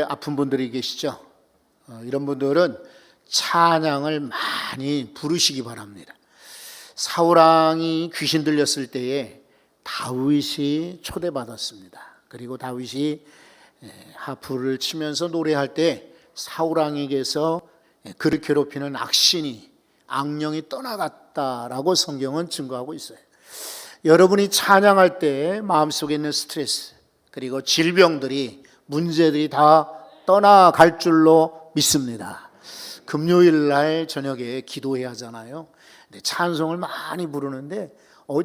아픈 분들이 계시죠? 이런 분들은 찬양을 많이 부르시기 바랍니다. 사울왕이 귀신 들렸을 때에 다윗이 초대받았습니다. 그리고 다윗이 하프를 치면서 노래할 때 사울왕에게서 그를 괴롭히는 악신이, 악령이 떠나갔다라고 성경은 증거하고 있어요. 여러분이 찬양할 때 마음속에 있는 스트레스, 그리고 질병들이, 문제들이 다 떠나갈 줄로 믿습니다. 금요일 날 저녁에 기도해야 하잖아요. 찬송을 많이 부르는데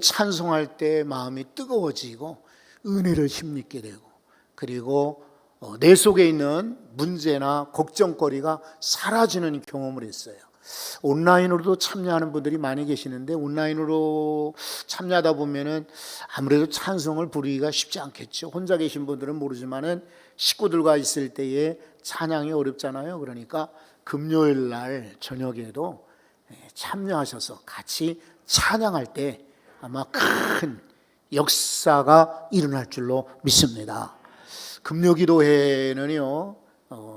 찬송할 때 마음이 뜨거워지고 은혜를 힘입게 되고, 그리고 내 속에 있는 문제나 걱정거리가 사라지는 경험을 했어요. 온라인으로도 참여하는 분들이 많이 계시는데, 온라인으로 참여하다 보면은 아무래도 찬송을 부르기가 쉽지 않겠죠. 혼자 계신 분들은 모르지만은 식구들과 있을 때에 찬양이 어렵잖아요. 그러니까 금요일 날 저녁에도 참여하셔서 같이 찬양할 때 아마 큰 역사가 일어날 줄로 믿습니다. 금요기도회는요,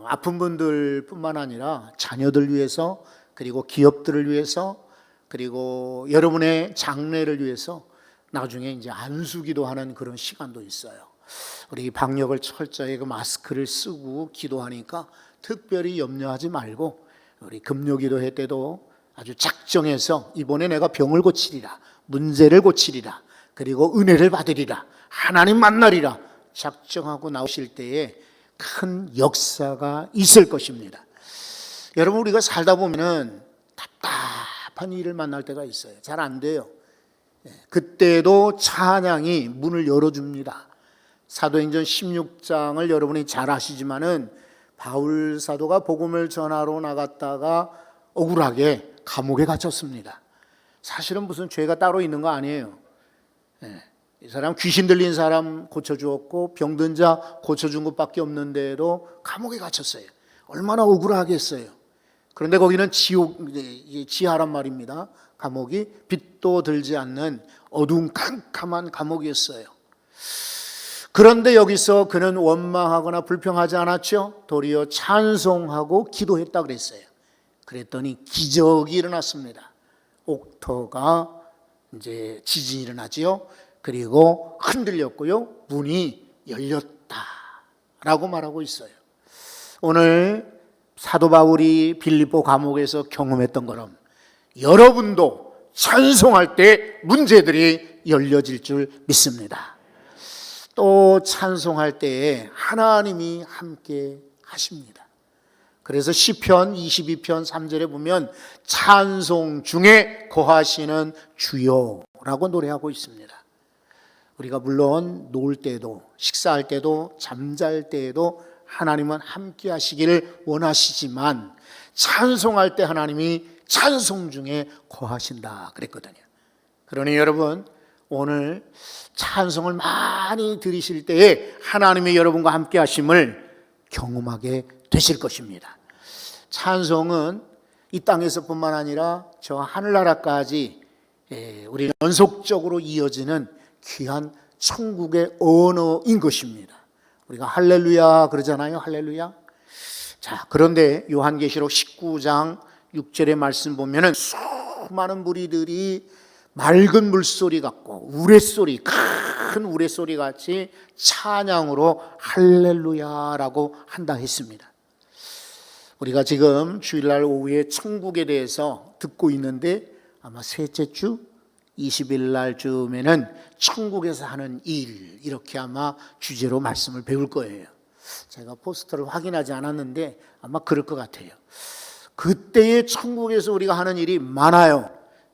아픈 분들 뿐만 아니라 자녀들 위해서, 그리고 기업들을 위해서, 그리고 여러분의 장래를 위해서 나중에 이제 안수기도하는 그런 시간도 있어요. 우리 방역을 철저히 그 마스크를 쓰고 기도하니까 특별히 염려하지 말고, 우리 금요기도회 때도 아주 작정해서 이번에 내가 병을 고치리라, 문제를 고치리라, 그리고 은혜를 받으리라, 하나님 만나리라 작정하고 나오실 때에 큰 역사가 있을 것입니다. 여러분, 우리가 살다 보면은 답답한 일을 만날 때가 있어요. 잘 안 돼요. 그때도 찬양이 문을 열어줍니다. 사도행전 16장을 여러분이 잘 아시지만은 바울 사도가 복음을 전하러 나갔다가 억울하게 감옥에 갇혔습니다. 사실은 무슨 죄가 따로 있는 거 아니에요. 이 사람 귀신 들린 사람 고쳐주었고 병든 자 고쳐준 것밖에 없는데도 감옥에 갇혔어요. 얼마나 억울하겠어요. 그런데 거기는 지하란 말입니다. 감옥이 빛도 들지 않는 어두운 캄캄한 감옥이었어요. 그런데 여기서 그는 원망하거나 불평하지 않았죠. 도리어 찬송하고 기도했다 그랬어요. 그랬더니 기적이 일어났습니다. 옥터가 이제 지진이 일어나지요. 그리고 흔들렸고요, 문이 열렸다라고 말하고 있어요. 오늘 사도 바울이 빌립보 감옥에서 경험했던 것처럼 여러분도 찬송할 때 문제들이 열려질 줄 믿습니다. 또 찬송할 때에 하나님이 함께 하십니다. 그래서 시편 22편 3절에 보면 찬송 중에 거하시는 주여라고 노래하고 있습니다. 우리가 물론 놀 때도, 식사할 때도, 잠잘 때에도 하나님은 함께 하시기를 원하시지만 찬송할 때 하나님이 찬송 중에 거하신다 그랬거든요. 그러니 여러분, 오늘 찬송을 많이 들으실 때에 하나님이 여러분과 함께 하심을 경험하게 되실 것입니다. 찬송은 이 땅에서뿐만 아니라 저 하늘나라까지 우리 연속적으로 이어지는 귀한 천국의 언어인 것입니다. 우리가 할렐루야 그러잖아요. 할렐루야. 자, 그런데 요한계시록 19장 6절의 말씀 보면은 수많은 무리들이 맑은 물소리 같고 우레소리, 큰 우레소리 같이 찬양으로 할렐루야라고 한다 했습니다. 우리가 지금 주일날 오후에 천국에 대해서 듣고 있는데 아마 셋째 주 20일 날쯤에는 천국에서 하는 일, 이렇게 아마 주제로 말씀을 배울 거예요. 제가 포스터를 확인하지 않았는데 아마 그럴 것 같아요. 그때의 천국에서 우리가 하는 일이 많아요.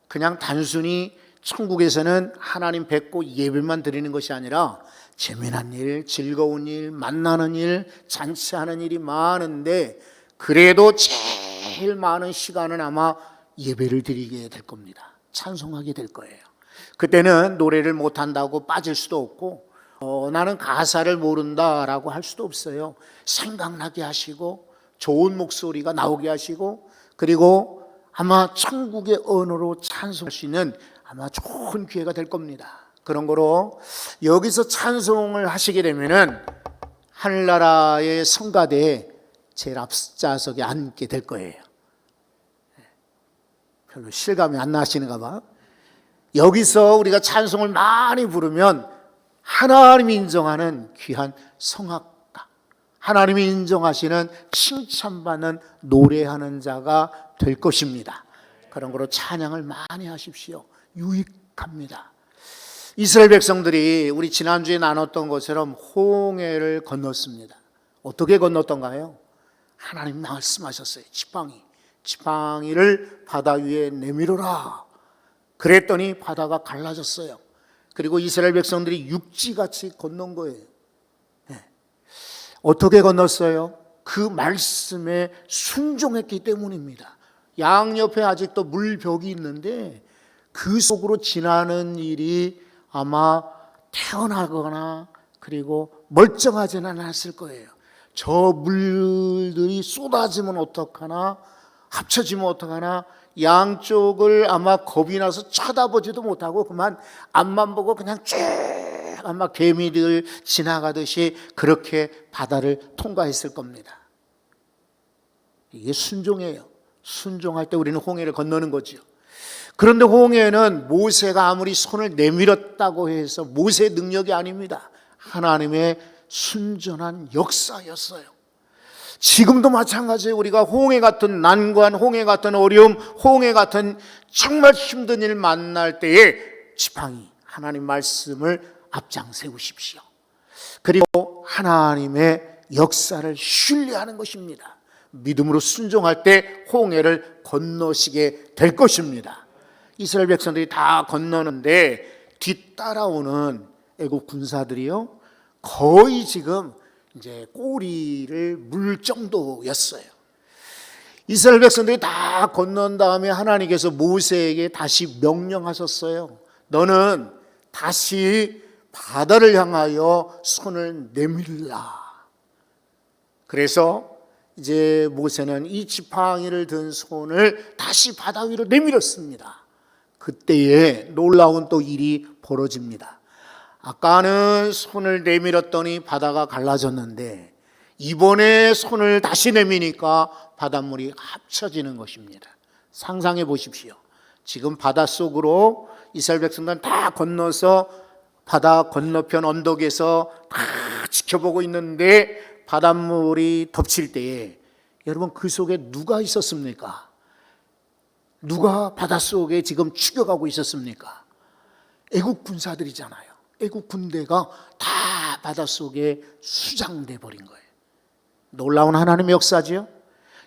그냥 단순히 천국에서는 하나님 뵙고 예배만 드리는 것이 아니라 재미난 일, 즐거운 일, 만나는 일, 잔치하는 일이 많은데, 그래도 제일 많은 시간은 아마 예배를 드리게 될 겁니다. 찬송하게 될 거예요. 그때는 노래를 못한다고 빠질 수도 없고, 나는 가사를 모른다라고 할 수도 없어요. 생각나게 하시고 좋은 목소리가 나오게 하시고, 그리고 아마 천국의 언어로 찬송할 수 있는 아마 좋은 기회가 될 겁니다. 그런 거로 여기서 찬송을 하시게 되면은 하늘나라의 성가대에 제일 앞좌석에 앉게 될 거예요. 별로 실감이 안 나시는가 봐. 여기서 우리가 찬송을 많이 부르면 하나님이 인정하는 귀한 성악가, 하나님이 인정하시는 칭찬받는 노래하는 자가 될 것입니다. 그런 거로 찬양을 많이 하십시오. 유익합니다. 이스라엘 백성들이 우리 지난주에 나눴던 것처럼 홍해를 건넜습니다. 어떻게 건넜던가요? 하나님 말씀하셨어요. 지팡이를 바다 위에 내밀어라. 그랬더니 바다가 갈라졌어요. 그리고 이스라엘 백성들이 육지같이 건넌 거예요. 네. 어떻게 건넜어요? 그 말씀에 순종했기 때문입니다. 양옆에 아직도 물벽이 있는데 그 속으로 지나는 일이 아마 태어나거나 그리고 멀쩡하지는 않았을 거예요. 저 물들이 쏟아지면 어떡하나, 합쳐지면 어떡하나, 양쪽을 아마 겁이 나서 쳐다보지도 못하고 그만 앞만 보고 그냥 쭉 아마 개미들 지나가듯이 그렇게 바다를 통과했을 겁니다. 이게 순종이에요. 순종할 때 우리는 홍해를 건너는 거죠. 그런데 홍해는 모세가 아무리 손을 내밀었다고 해서 모세의 능력이 아닙니다. 하나님의 순전한 역사였어요. 지금도 마찬가지예요. 우리가 홍해 같은 난관, 홍해 같은 어려움, 홍해 같은 정말 힘든 일 만날 때에 지팡이, 하나님 말씀을 앞장 세우십시오. 그리고 하나님의 역사를 신뢰하는 것입니다. 믿음으로 순종할 때 홍해를 건너시게 될 것입니다. 이스라엘 백성들이 다 건너는데 뒤따라오는 애국 군사들이요, 거의 지금 이제 꼬리를 물 정도였어요. 이스라엘 백성들이 다 건넌 다음에 하나님께서 모세에게 다시 명령하셨어요. 너는 다시 바다를 향하여 손을 내밀라. 그래서 이제 모세는 이 지팡이를 든 손을 다시 바다 위로 내밀었습니다. 그때에 놀라운 또 일이 벌어집니다. 아까는 손을 내밀었더니 바다가 갈라졌는데 이번에 손을 다시 내미니까 바닷물이 합쳐지는 것입니다. 상상해 보십시오. 지금 바닷속으로 이스라엘 백성들은 다 건너서 바다 건너편 언덕에서 다 지켜보고 있는데 바닷물이 덮칠 때에 여러분 그 속에 누가 있었습니까? 누가 바닷속에 지금 추격하고 있었습니까? 애국 군사들이잖아요. 애국 군대가 다 바닷속에 수장돼 버린 거예요. 놀라운 하나님의 역사지요.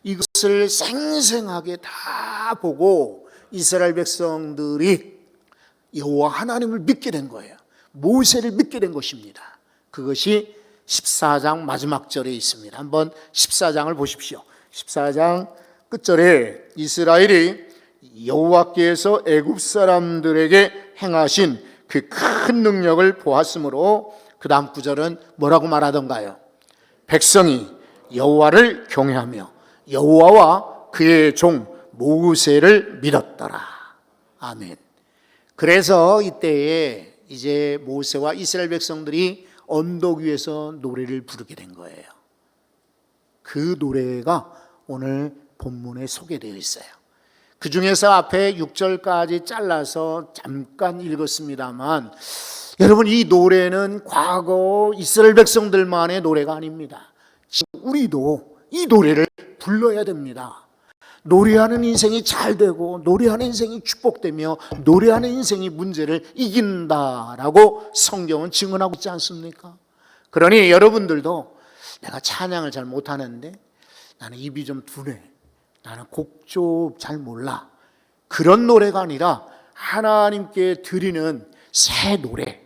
이것을 생생하게 다 보고 이스라엘 백성들이 여호와 하나님을 믿게 된 거예요. 모세를 믿게 된 것입니다. 그것이 14장 마지막 절에 있습니다. 한번 14장을 보십시오. 14장 끝절에 이스라엘이 여호와께서 애굽 사람들에게 행하신 그 큰 능력을 보았으므로 그 다음 구절은 뭐라고 말하던가요? 백성이 여호와를 경외하며 여호와와 그의 종 모세를 믿었더라. 아멘. 그래서 이때에 이제 모세와 이스라엘 백성들이 언덕 위에서 노래를 부르게 된 거예요. 그 노래가 오늘 본문에 소개되어 있어요. 그 중에서 앞에 6절까지 잘라서 잠깐 읽었습니다만 여러분 이 노래는 과거 이스라엘 백성들만의 노래가 아닙니다. 우리도 이 노래를 불러야 됩니다. 노래하는 인생이 잘 되고 노래하는 인생이 축복되며 노래하는 인생이 문제를 이긴다라고 성경은 증언하고 있지 않습니까? 그러니 여러분들도 내가 찬양을 잘 못하는데 나는 입이 좀 둔해, 나는 곡조 잘 몰라, 그런 노래가 아니라 하나님께 드리는 새 노래,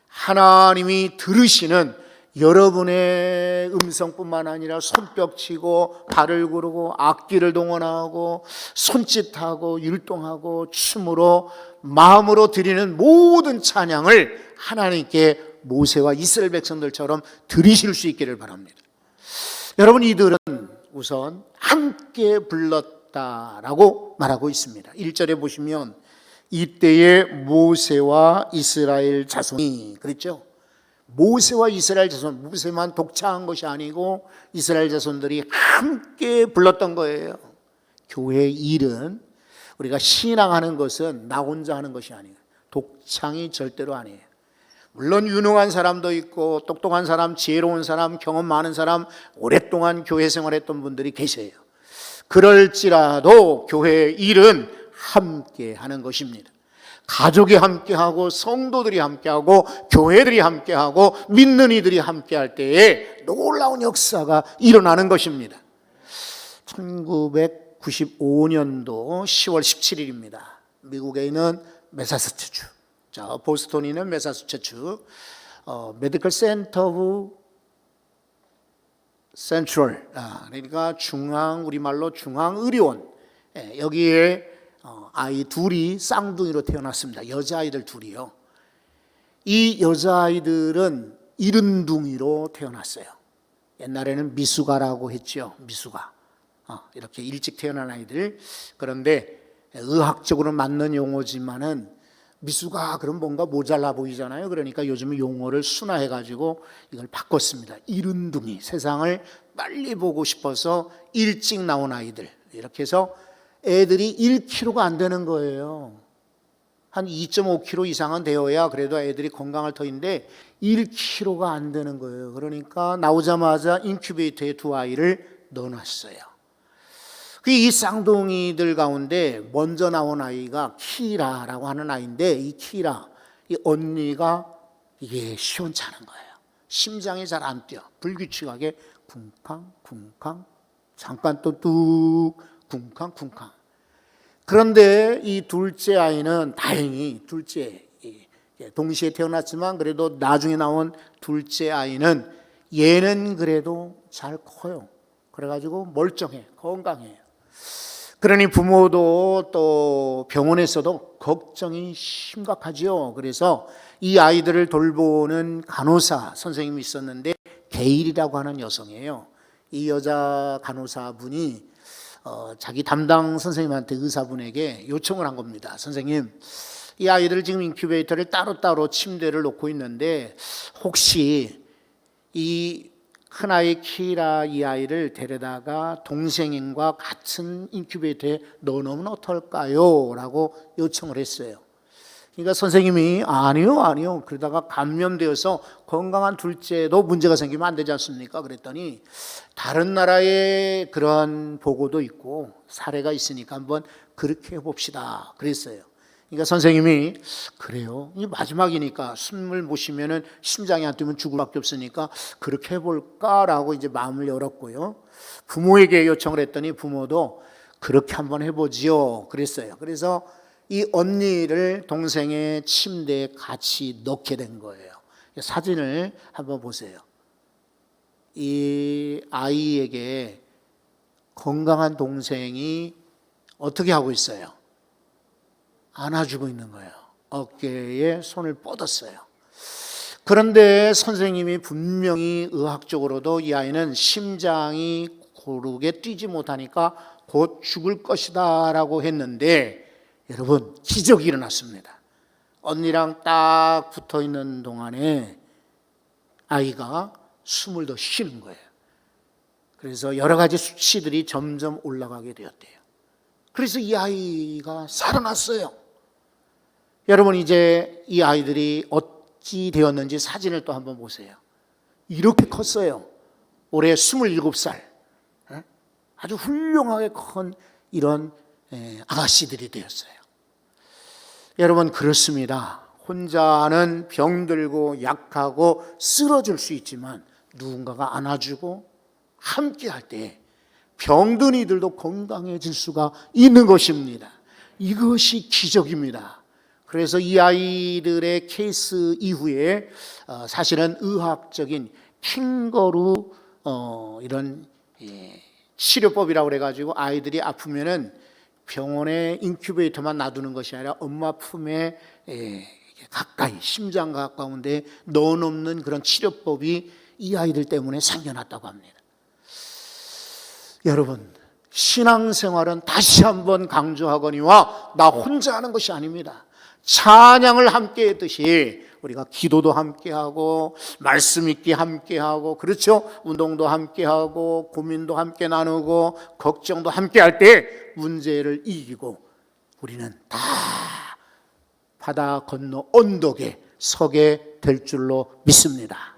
하나님이 들으시는 여러분의 음성뿐만 아니라 손뼉 치고 발을 구르고 악기를 동원하고 손짓하고 율동하고 춤으로 마음으로 드리는 모든 찬양을 하나님께 모세와 이스라엘 백성들처럼 드리실 수 있기를 바랍니다. 여러분 이들은 우선 함께 불렀다라고 말하고 있습니다. 1절에 보시면 이때에 모세와 이스라엘 자손이 그랬죠. 모세와 이스라엘 자손, 모세만 독창한 것이 아니고 이스라엘 자손들이 함께 불렀던 거예요. 교회의 일은, 우리가 신앙하는 것은 나 혼자 하는 것이 아니에요. 독창이 절대로 아니에요. 물론 유능한 사람도 있고 똑똑한 사람, 지혜로운 사람, 경험 많은 사람, 오랫동안 교회 생활했던 분들이 계세요. 그럴지라도 교회의 일은 함께 하는 것입니다. 가족이 함께하고 성도들이 함께하고 교회들이 함께하고 믿는 이들이 함께할 때에 놀라운 역사가 일어나는 것입니다. 1995년도 10월 17일입니다. 미국에 있는 매사추세츠, 보스턴에 있는 매사추세츠 메디컬 센터 오브 센트럴, 그러니까 우리말로 중앙의료원, 여기에 아이 둘이 쌍둥이로 태어났습니다. 여자아이들 둘이요. 이 여자아이들은 이른둥이로 태어났어요. 옛날에는 미숙아라고 했죠. 미숙아. 이렇게 일찍 태어난 아이들. 그런데 의학적으로 맞는 용어지만은 미숙아 그럼 뭔가 모자라 보이잖아요. 그러니까 요즘 용어를 순화해가지고 이걸 바꿨습니다. 이른둥이, 세상을 빨리 보고 싶어서 일찍 나온 아이들. 이렇게 해서 애들이 1kg가 안 되는 거예요. 한 2.5kg 이상은 되어야 그래도 애들이 건강할 터인데 1kg가 안 되는 거예요. 그러니까 나오자마자 인큐베이터에 두 아이를 넣어놨어요. 이 쌍둥이들 가운데 먼저 나온 아이가 키라라고 하는 아이인데, 이 키라, 이 언니가 이게 시원찮은 거예요. 심장이 잘 안 뛰어. 불규칙하게 쿵쾅 쿵쾅, 잠깐 또 뚝 쿵쾅 쿵쾅. 그런데 이 둘째 아이는 다행히 동시에 태어났지만 그래도 나중에 나온 둘째 아이는 얘는 그래도 잘 커요. 그래가지고 멀쩡해, 건강해요. 그러니 부모도 또 병원에서도 걱정이 심각하지요. 그래서 이 아이들을 돌보는 간호사 선생님이 있었는데 게일이라고 하는 여성이에요. 이 여자 간호사분이 자기 담당 선생님한테, 의사분에게 요청을 한 겁니다. 선생님, 이 아이들 지금 인큐베이터를 따로따로 침대를 놓고 있는데 혹시 이 큰아이 키라 이 아이를 데려다가 동생과 같은 인큐베이터에 넣어놓으면 어떨까요? 라고 요청을 했어요. 그러니까 선생님이 아니요. 그러다가 감염되어서 건강한 둘째도 문제가 생기면 안 되지 않습니까? 그랬더니 다른 나라에 그런 보고도 있고 사례가 있으니까 한번 그렇게 해봅시다 그랬어요. 그러니까 선생님이 그래요, 이 마지막이니까 숨을 못 쉬면은 심장이 안 뛰면 죽을 밖에 없으니까 그렇게 해볼까라고 이제 마음을 열었고요. 부모에게 요청을 했더니 부모도 그렇게 한번 해보지요 그랬어요. 그래서 이 언니를 동생의 침대에 같이 넣게 된 거예요. 사진을 한번 보세요. 이 아이에게 건강한 동생이 어떻게 하고 있어요? 안아주고 있는 거예요. 어깨에 손을 뻗었어요. 그런데 선생님이 분명히 의학적으로도 이 아이는 심장이 고르게 뛰지 못하니까 곧 죽을 것이다 라고 했는데, 여러분, 기적이 일어났습니다. 언니랑 딱 붙어 있는 동안에 아이가 숨을 더 쉬는 거예요. 그래서 여러 가지 수치들이 점점 올라가게 되었대요. 그래서 이 아이가 살아났어요. 여러분, 이제 이 아이들이 어찌 되었는지 사진을 또 한번 보세요. 이렇게 컸어요. 올해 27살. 아주 훌륭하게 큰 이런 아가씨들이 되었어요. 여러분, 그렇습니다. 혼자는 병들고 약하고 쓰러질 수 있지만 누군가가 안아주고 함께 할 때 병든 이들도 건강해질 수가 있는 것입니다. 이것이 기적입니다. 그래서 이 아이들의 케이스 이후에 사실은 의학적인 캥거루 이런 치료법이라고 그래가지고 아이들이 아프면은 병원에 인큐베이터만 놔두는 것이 아니라 엄마 품에 가까이, 심장 가까운데 넣어놓는 그런 치료법이 이 아이들 때문에 생겨났다고 합니다. 여러분, 신앙생활은 다시 한번 강조하거니와 나 혼자 하는 것이 아닙니다. 찬양을 함께 했듯이 우리가 기도도 함께하고 말씀 읽기 함께하고 그렇죠? 운동도 함께하고 고민도 함께 나누고 걱정도 함께할 때 문제를 이기고 우리는 다 바다 건너 언덕에 서게 될 줄로 믿습니다.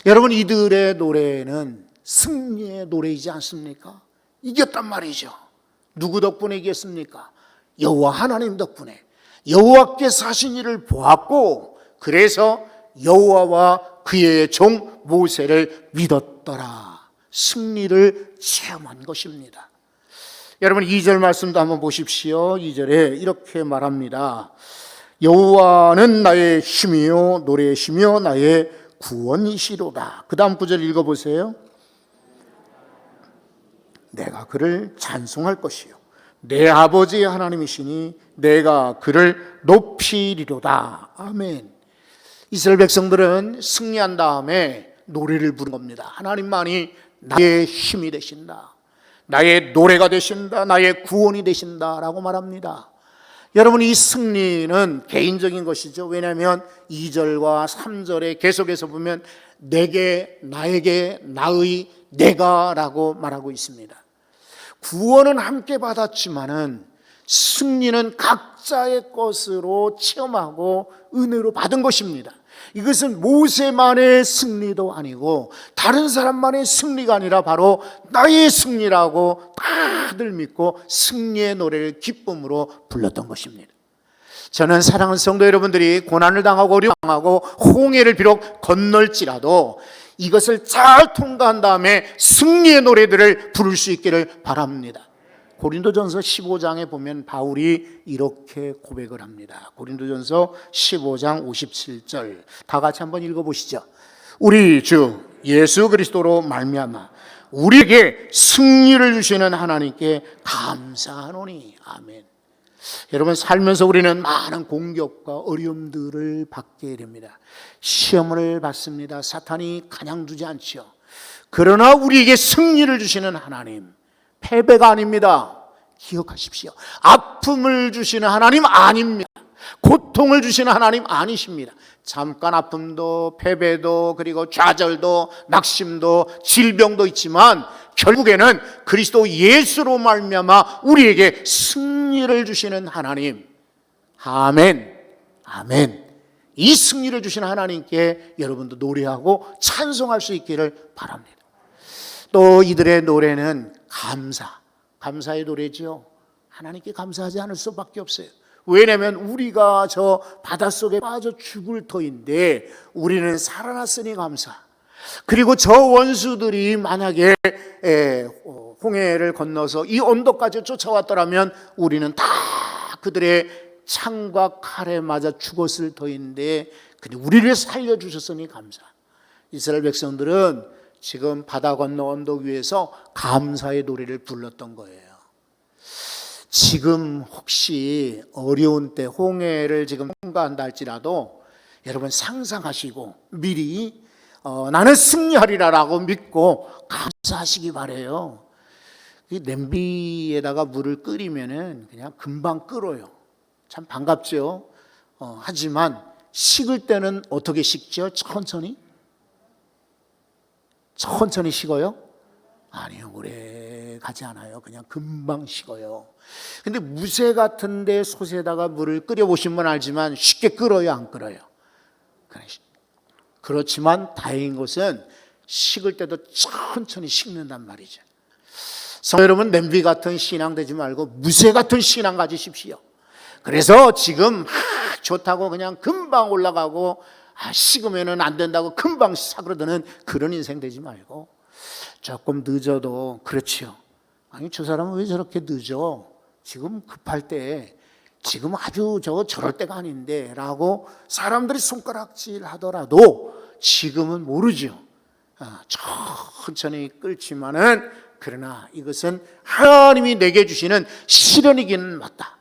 여러분, 이들의 노래는 승리의 노래이지 않습니까? 이겼단 말이죠. 누구 덕분에 이겼습니까? 여호와 하나님 덕분에. 여호와께서 하신 일을 보았고 그래서 여호와와 그의 종 모세를 믿었더라. 승리를 체험한 것입니다. 여러분, 2절 말씀도 한번 보십시오. 2절에 이렇게 말합니다. 여호와는 나의 힘이요 노래의 힘이요 나의 구원이시로다. 그 다음 구절 읽어보세요. 내가 그를 찬송할 것이요 내 아버지의 하나님이시니 내가 그를 높이리로다. 아멘. 이스라엘 백성들은 승리한 다음에 노래를 부른 겁니다. 하나님만이 나의 힘이 되신다, 나의 노래가 되신다, 나의 구원이 되신다라고 말합니다. 여러분, 이 승리는 개인적인 것이죠. 왜냐하면 2절과 3절에 계속해서 보면 내게, 나에게, 나의, 내가라고 말하고 있습니다. 구원은 함께 받았지만은 승리는 각자의 것으로 체험하고 은혜로 받은 것입니다. 이것은 모세만의 승리도 아니고 다른 사람만의 승리가 아니라 바로 나의 승리라고 다들 믿고 승리의 노래를 기쁨으로 불렀던 것입니다. 저는 사랑하는 성도 여러분들이 고난을 당하고 어려움을 당하고 홍해를 비록 건널지라도 이것을 잘 통과한 다음에 승리의 노래들을 부를 수 있기를 바랍니다. 고린도전서 15장에 보면 바울이 이렇게 고백을 합니다. 고린도전서 15장 57절 다 같이 한번 읽어보시죠. 우리 주 예수 그리스도로 말미암아 우리에게 승리를 주시는 하나님께 감사하노니. 아멘. 여러분, 살면서 우리는 많은 공격과 어려움들을 받게 됩니다. 시험을 받습니다. 사탄이 가냥두지 않죠. 그러나 우리에게 승리를 주시는 하나님, 패배가 아닙니다. 기억하십시오. 아픔을 주시는 하나님 아닙니다. 고통을 주시는 하나님 아니십니다. 잠깐 아픔도 패배도 그리고 좌절도 낙심도 질병도 있지만 결국에는 그리스도 예수로 말미암아 우리에게 승리를 주시는 하나님. 아멘. 아멘. 이 승리를 주시는 하나님께 여러분도 노래하고 찬송할 수 있기를 바랍니다. 또 이들의 노래는 감사의 노래죠. 하나님께 감사하지 않을 수밖에 없어요. 왜냐하면 우리가 저 바닷속에 빠져 죽을 터인데 우리는 살아났으니 감사. 그리고 저 원수들이 만약에 홍해를 건너서 이 언덕까지 쫓아왔더라면 우리는 다 그들의 창과 칼에 맞아 죽었을 터인데 근데 우리를 살려주셨으니 감사. 이스라엘 백성들은 지금 바다 건너 언덕 위에서 감사의 노래를 불렀던 거예요. 지금 혹시 어려운 때 홍해를 지금 통과한다 할지라도 여러분 상상하시고 미리 나는 승리하리라라고 믿고 감사하시기 바래요. 이 냄비에다가 물을 끓이면은 그냥 금방 끓어요. 참 반갑죠. 하지만 식을 때는 어떻게 식죠? 천천히 식어요? 아니요, 오래 가지 않아요. 그냥 금방 식어요. 근데 무쇠 같은데 솥에다가 물을 끓여보시면 알지만 쉽게 끓어요, 안 끓어요? 그렇지만 다행인 것은 식을 때도 천천히 식는단 말이죠. 성도 여러분, 냄비 같은 신앙 되지 말고 무쇠 같은 신앙 가지십시오. 그래서 지금 좋다고 그냥 금방 올라가고 식으면 안 된다고 금방 사그러드는 그런 인생 되지 말고 조금 늦어도 그렇지요. 아니, 저 사람은 왜 저렇게 늦어? 지금 급할 때 지금 아주 저럴 때가 아닌데 라고 사람들이 손가락질 하더라도 지금은 모르죠. 천천히 끓지만은 그러나 이것은 하나님이 내게 주시는 시련이기는 맞다.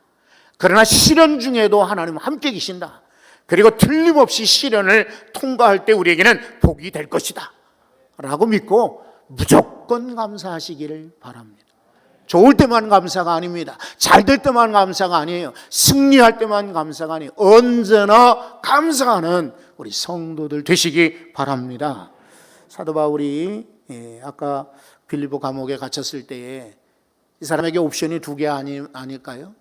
그러나 시련 중에도 하나님은 함께 계신다. 그리고 틀림없이 시련을 통과할 때 우리에게는 복이 될 것이다 라고 믿고 무조건 감사하시기를 바랍니다. 좋을 때만 감사가 아닙니다. 잘 될 때만 감사가 아니에요. 승리할 때만 감사가 아니에요. 언제나 감사하는 우리 성도들 되시기 바랍니다. 사도 바울이 아까 빌립보 감옥에 갇혔을 때에 이 사람에게 옵션이 두 개 아닐까요?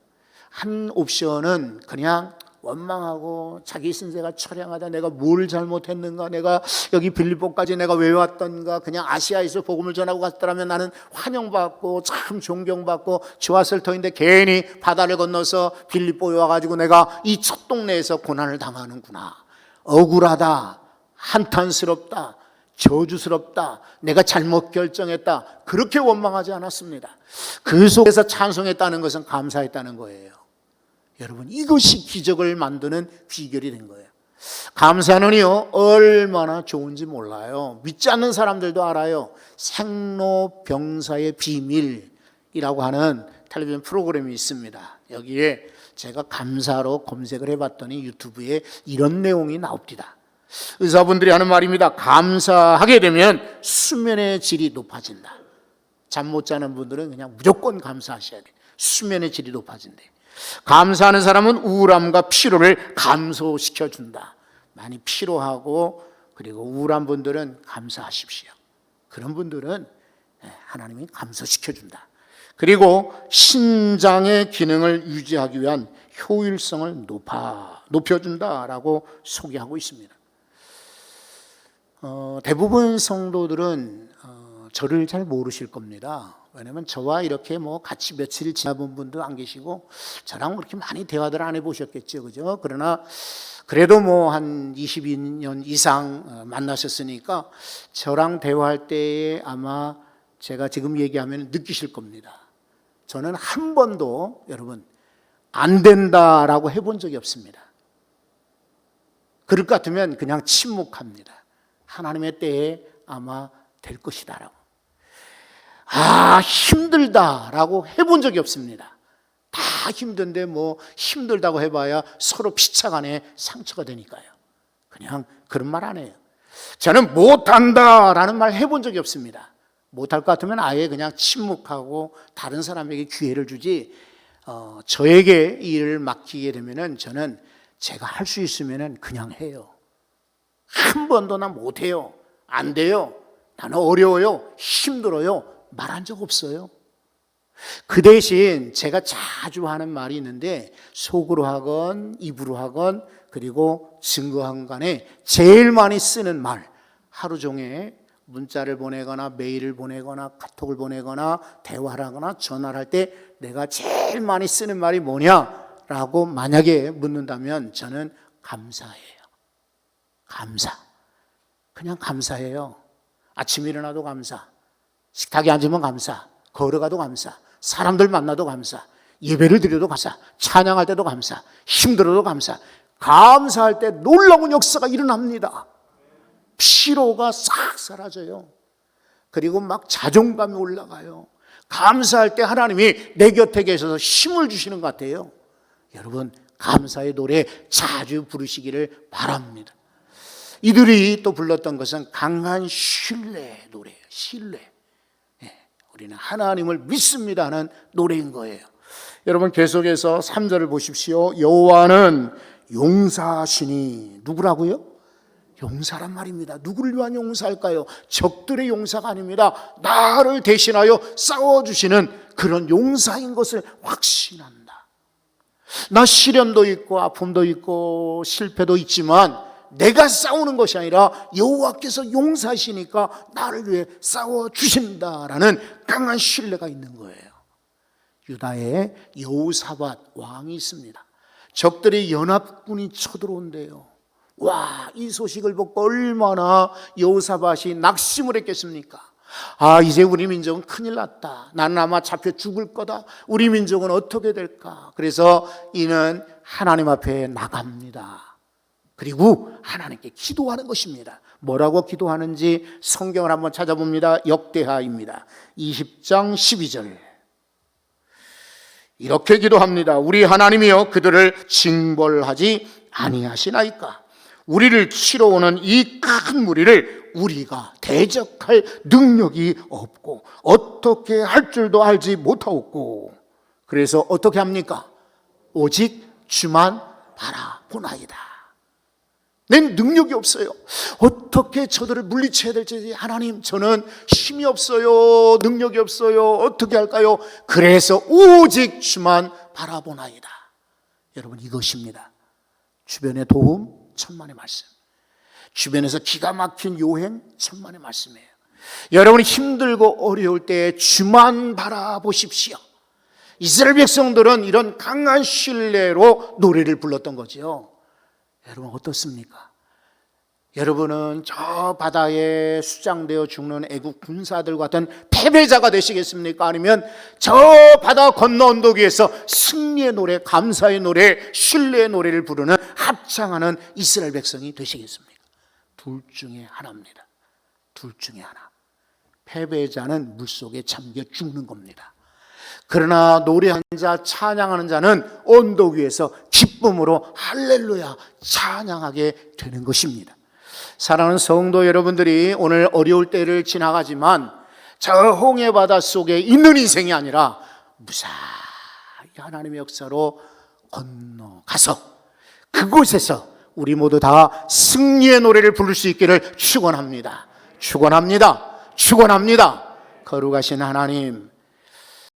한 옵션은 그냥 원망하고 자기 신세가 처량하다, 내가 뭘 잘못했는가, 내가 여기 빌립보까지 내가 왜 왔던가, 그냥 아시아에서 복음을 전하고 갔더라면 나는 환영받고 참 존경받고 좋았을 터인데 괜히 바다를 건너서 빌립보에 와가지고 내가 이 첫 동네에서 고난을 당하는구나, 억울하다, 한탄스럽다, 저주스럽다, 내가 잘못 결정했다, 그렇게 원망하지 않았습니다. 그 속에서 찬송했다는 것은 감사했다는 거예요. 여러분, 이것이 기적을 만드는 비결이 된 거예요. 감사는요 얼마나 좋은지 몰라요. 믿지 않는 사람들도 알아요. 생로병사의 비밀이라고 하는 텔레비전 프로그램이 있습니다. 여기에 제가 감사로 검색을 해봤더니 유튜브에 이런 내용이 나옵니다. 의사분들이 하는 말입니다. 감사하게 되면 수면의 질이 높아진다. 잠 못 자는 분들은 그냥 무조건 감사하셔야 돼요. 수면의 질이 높아진대. 감사하는 사람은 우울함과 피로를 감소시켜준다. 많이 피로하고 그리고 우울한 분들은 감사하십시오. 그런 분들은 하나님이 감소시켜준다. 그리고 신장의 기능을 유지하기 위한 효율성을 높여준다라고 소개하고 있습니다. 대부분 성도들은 저를 잘 모르실 겁니다. 왜냐면 저와 이렇게 같이 며칠 지나본 분도 안 계시고 저랑 그렇게 많이 대화들 안 해보셨겠죠, 그죠? 그러나 그래도 한 22년 이상 만나셨으니까 저랑 대화할 때에 아마 제가 지금 얘기하면 느끼실 겁니다. 저는 한 번도 여러분 안 된다라고 해본 적이 없습니다. 그럴 것 같으면 그냥 침묵합니다. 하나님의 때에 아마 될 것이다라고. 힘들다라고 해본 적이 없습니다. 다 힘든데 힘들다고 해봐야 서로 피차간에 상처가 되니까요. 그냥 그런 말 안 해요. 저는 못한다라는 말 해본 적이 없습니다. 못할 것 같으면 아예 그냥 침묵하고 다른 사람에게 기회를 주지, 저에게 이 일을 맡기게 되면은 저는 제가 할 수 있으면은 그냥 해요. 한 번도 나 못해요, 안 돼요, 나는 어려워요, 힘들어요 말한 적 없어요. 그 대신 제가 자주 하는 말이 있는데, 속으로 하건 입으로 하건 그리고 증거한 간에 제일 많이 쓰는 말, 하루 종일 문자를 보내거나 메일을 보내거나 카톡을 보내거나 대화를 하거나 전화를 할 때 내가 제일 많이 쓰는 말이 뭐냐라고 만약에 묻는다면 저는 감사해요. 감사. 그냥 감사해요. 아침에 일어나도 감사, 식탁에 앉으면 감사, 걸어가도 감사, 사람들 만나도 감사, 예배를 드려도 감사, 찬양할 때도 감사, 힘들어도 감사. 감사할 때 놀라운 역사가 일어납니다. 피로가 싹 사라져요. 그리고 막 자존감이 올라가요. 감사할 때 하나님이 내 곁에 계셔서 힘을 주시는 것 같아요. 여러분, 감사의 노래 자주 부르시기를 바랍니다. 이들이 또 불렀던 것은 강한 신뢰의 노래예요. 신뢰. 우리는 하나님을 믿습니다 하는 노래인 거예요. 여러분, 계속해서 3절을 보십시오. 여호와는 용사하시니. 누구라고요? 용사란 말입니다. 누구를 위한 용사일까요? 적들의 용사가 아닙니다. 나를 대신하여 싸워주시는 그런 용사인 것을 확신한다. 나 시련도 있고 아픔도 있고 실패도 있지만 내가 싸우는 것이 아니라 여호와께서 용사시니까 나를 위해 싸워주신다라는 강한 신뢰가 있는 거예요. 유다에 여호사밧 왕이 있습니다. 적들의 연합군이 쳐들어온대요. 와, 이 소식을 듣고 얼마나 여호사밧이 낙심을 했겠습니까? 이제 우리 민족은 큰일 났다. 나는 아마 잡혀 죽을 거다. 우리 민족은 어떻게 될까? 그래서 이는 하나님 앞에 나갑니다. 그리고 하나님께 기도하는 것입니다. 뭐라고 기도하는지 성경을 한번 찾아봅니다. 역대하입니다. 20장 12절. 이렇게 기도합니다. 우리 하나님이여, 그들을 징벌하지 아니하시나이까? 우리를 치러 오는 이 큰 무리를 우리가 대적할 능력이 없고 어떻게 할 줄도 알지 못하고, 그래서 어떻게 합니까? 오직 주만 바라보나이다. 낸 능력이 없어요. 어떻게 저들을 물리쳐야 될지, 하나님 저는 힘이 없어요, 능력이 없어요, 어떻게 할까요? 그래서 오직 주만 바라보나이다. 여러분, 이것입니다. 주변의 도움 천만의 말씀, 주변에서 기가 막힌 요행 천만의 말씀이에요. 여러분이 힘들고 어려울 때 주만 바라보십시오. 이스라엘 백성들은 이런 강한 신뢰로 노래를 불렀던 거죠. 여러분 어떻습니까? 여러분은 저 바다에 수장되어 죽는 애국 군사들 같은 패배자가 되시겠습니까? 아니면 저 바다 건너 언덕 위에서 승리의 노래, 감사의 노래, 신뢰의 노래를 부르는 합창하는 이스라엘 백성이 되시겠습니까? 둘 중에 하나입니다. 둘 중에 하나. 패배자는 물속에 잠겨 죽는 겁니다. 그러나 노래하는 자, 찬양하는 자는 언덕 위에서 기쁨으로 할렐루야 찬양하게 되는 것입니다. 사랑하는 성도 여러분들이, 오늘 어려울 때를 지나가지만 저 홍해 바다 속에 있는 인생이 아니라 무사히 하나님의 역사로 건너가서 그곳에서 우리 모두 다 승리의 노래를 부를 수 있기를 축원합니다. 축원합니다. 축원합니다. 거룩하신 하나님,